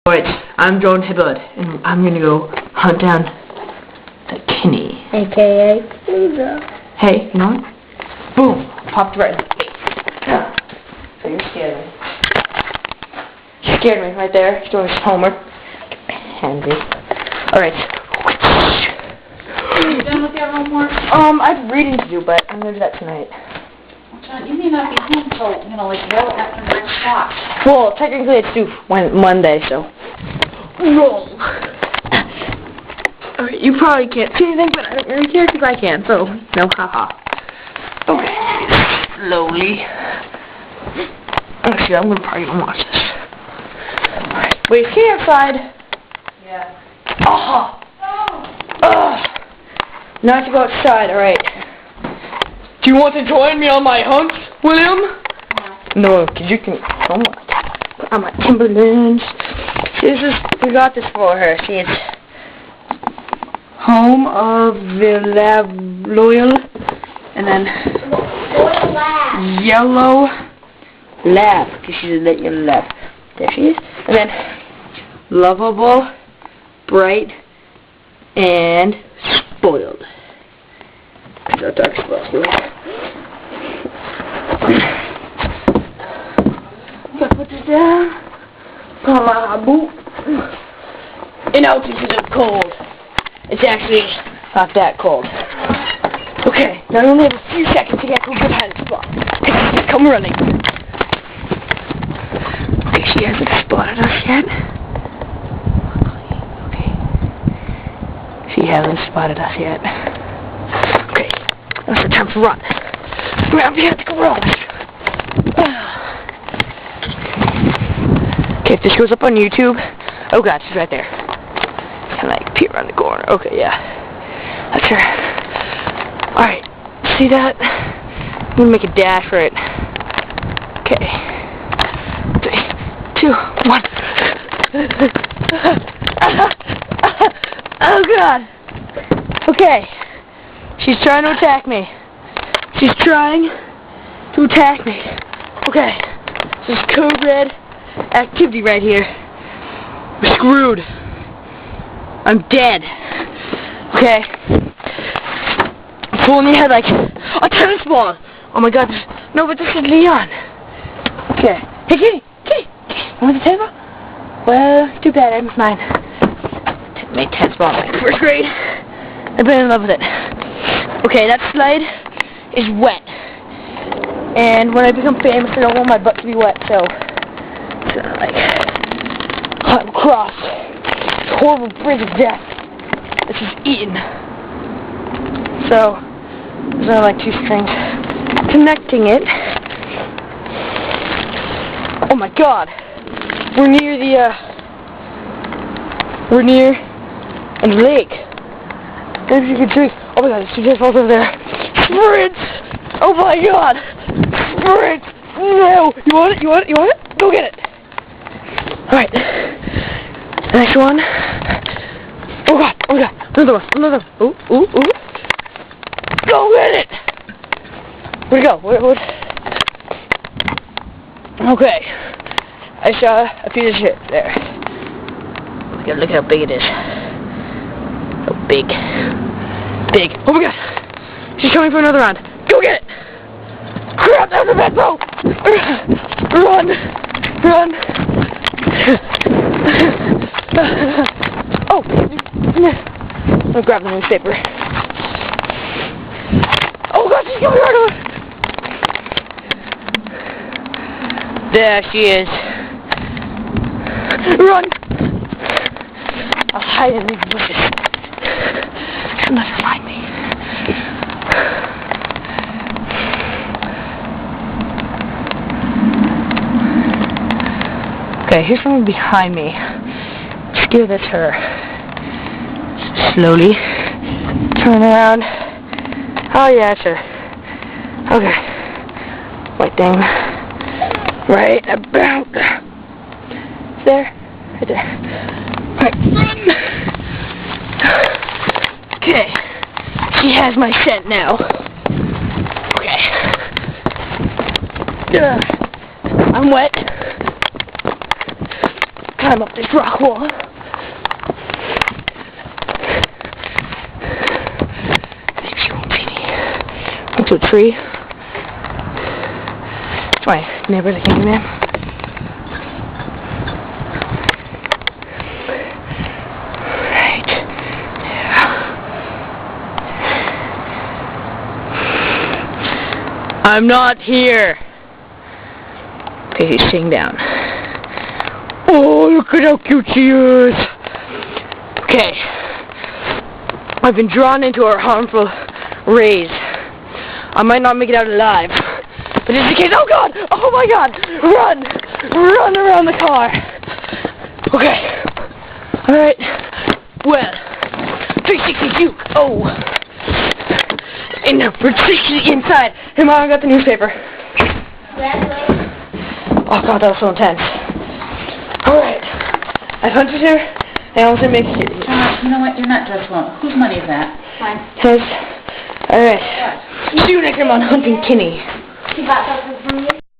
Alright, I'm Jordan Hibbard, and I'm gonna go hunt down the kinney. AKA Pluto. Hey, you know what? Boom! Popped right in the face. So you scared me. You scared me right there. Doing his homework. Handy. Alright. You done with your homework? I have reading to do, but I'm gonna do that tonight. You may not be home till, like, well after 9 o'clock. Well, technically it's due Monday, so. Roll! Alright, you probably can't see anything, but I don't really care because I can, so, no, haha. Okay, slowly. Actually, I'm gonna probably watch this. Alright, wait, is he outside? Yeah. Now I have to go outside, alright. Do you want to join me on my hunt, William? No, because you can. Oh my. Put on my Timberlands. We got this for her. See, it's home of the loyal, and then yellow lab, because she's a yellow lab. There she is. And then lovable, bright, and spoiled. That's dark spoiled. Put this down. Put on my boot. And out because it's cold. It's actually not that cold. Okay, now I only have a few seconds to get to a good hiding spot. Come running. Okay, she hasn't spotted us yet. Okay. She hasn't spotted us yet. Okay, that's the time to run. We have to go run. Okay, if this goes up on YouTube, oh god, she's right there. Can I peek around the corner? Okay, yeah. That's her. Alright, see that? I'm gonna make a dash for it. Okay. 3, 2, 1. Oh god. Okay. She's trying to attack me. She's trying to attack me. Okay. This is code red activity right here. We're screwed. I'm dead. Okay. I'm pulling your head like a tennis ball. Oh my god. No, but this is Leon. Okay. Hey, Kitty. Kitty. You want the tennis ball? Well, too bad. I missed mine. Made tennis ball in first grade. I've been in love with it. Okay, that slide is wet. And when I become famous, I don't want my butt to be wet, so it's gonna, like, cut across this horrible bridge of death. This is eaten. So, there's only like 2 strings connecting it. Oh my god! We're near a lake. As you can see, oh my god, there's 2 tennis balls over there. Sprint! Oh my god! Sprint! No! You want it? You want it? You want it? Go get it! Alright. Next one. Oh god! Oh god! Another one! Another one! Ooh! Ooh! Ooh! Go get it! Where'd it go? What? Okay. I saw a piece of shit there. Look how big it is. So big. Big. Oh my god! She's coming for another round. Go get it! Crap, that was a bad throw! Run! Run! Oh! I'll grab the newspaper. Oh god, she's coming right over! There she is. Run! I'll hide in these bushes. She'll never find me. Okay, here's someone behind me. Scared that's her. Slowly. Turn around. Oh yeah, it's her. Okay. White thing. Right about there. Right there. Right. Run! Okay. She has my scent now. Okay. I'm wet. climb up this rock wall. Maybe she won't see me. Went to a tree. It's my neighbor, the candyman. Right. Yeah. I'm not here. Okay, he's sitting down. Oh, look at how cute she is. Okay. I've been drawn into her harmful rays. I might not make it out alive. But just in case, oh god! Oh my god! Run! Run around the car! Okay. Alright. Well. 360 juke! Oh! And now, we're 360 inside. Hey Mom, I got the newspaper. Oh god, that was so intense. Alright. I hunted her, and I was gonna make it. You know what? You're not judgmental. Whose money is that? Mine. Alright. See you next time on Hunting Kinney. She got something from you?